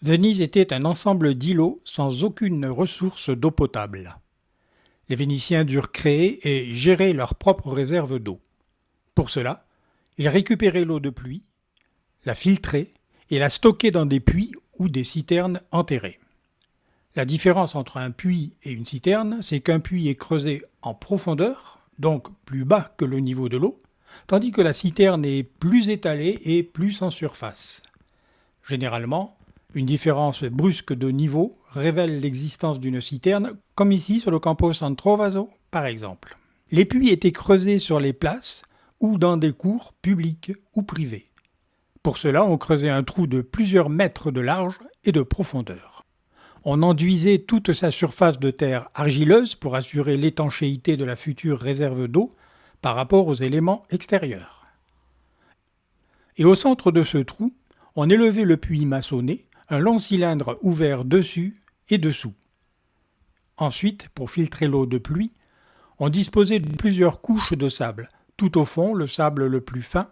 Venise était un ensemble d'îlots sans aucune ressource d'eau potable. Les Vénitiens durent créer et gérer leurs propres réserves d'eau. Pour cela, ils récupéraient l'eau de pluie, la filtraient et la stockaient dans des puits ou des citernes enterrées. La différence entre un puits et une citerne, c'est qu'un puits est creusé en profondeur, donc plus bas que le niveau de l'eau, tandis que la citerne est plus étalée et plus en surface. Généralement, une différence brusque de niveau révèle l'existence d'une citerne, comme ici sur le Campo San Trovaso par exemple. Les puits étaient creusés sur les places ou dans des cours publiques ou privées. Pour cela, on creusait un trou de plusieurs mètres de large et de profondeur. On enduisait toute sa surface de terre argileuse pour assurer l'étanchéité de la future réserve d'eau par rapport aux éléments extérieurs. Et au centre de ce trou, on élevait le puits maçonné, un long cylindre ouvert dessus et dessous. Ensuite, pour filtrer l'eau de pluie, on disposait de plusieurs couches de sable. Tout au fond, le sable le plus fin,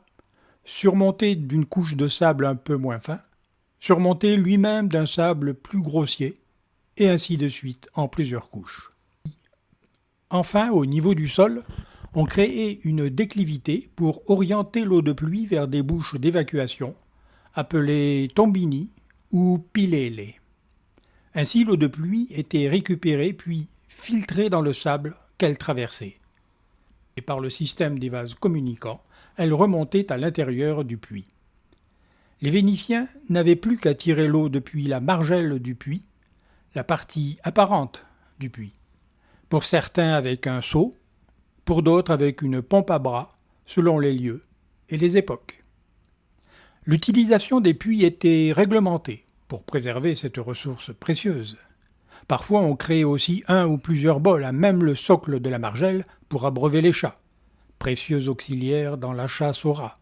surmonté d'une couche de sable un peu moins fin, surmonté lui-même d'un sable plus grossier, et ainsi de suite en plusieurs couches. Enfin, au niveau du sol, on créait une déclivité pour orienter l'eau de pluie vers des bouches d'évacuation, appelées tombini ou pilele. Ainsi, l'eau de pluie était récupérée puis filtrée dans le sable qu'elle traversait. Et par le système des vases communicants, elle remontait à l'intérieur du puits. Les Vénitiens n'avaient plus qu'à tirer l'eau depuis la margelle du puits, la partie apparente du puits. Pour certains avec un seau, pour d'autres avec une pompe à bras, selon les lieux et les époques. L'utilisation des puits était réglementée pour préserver cette ressource précieuse. Parfois, on créait aussi un ou plusieurs bols à même le socle de la margelle pour abreuver les chats, précieux auxiliaires dans la chasse aux rats.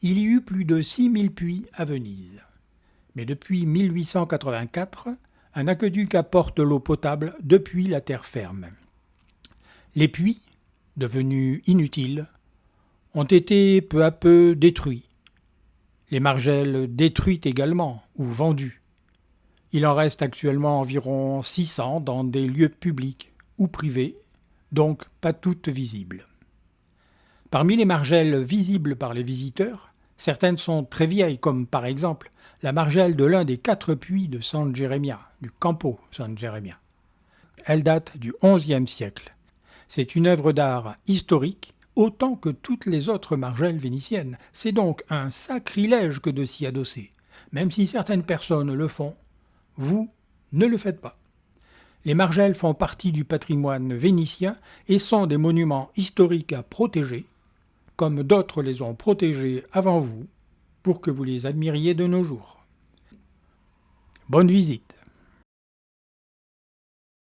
Il y eut plus de 6000 puits à Venise. Mais depuis 1884, un aqueduc apporte l'eau potable depuis la terre ferme. Les puits, devenus inutiles, ont été peu à peu détruits. Les margelles détruites également, ou vendues. Il en reste actuellement environ 600 dans des lieux publics ou privés, donc pas toutes visibles. Parmi les margelles visibles par les visiteurs, certaines sont très vieilles, comme par exemple la margelle de l'un des 4 puits de San Geremia, du Campo San Geremia. Elle date du XIe siècle. C'est une œuvre d'art historique autant que toutes les autres margelles vénitiennes. C'est donc un sacrilège que de s'y adosser. Même si certaines personnes le font, vous ne le faites pas. Les margelles font partie du patrimoine vénitien et sont des monuments historiques à protéger, comme d'autres les ont protégés avant vous, pour que vous les admiriez de nos jours. Bonne visite!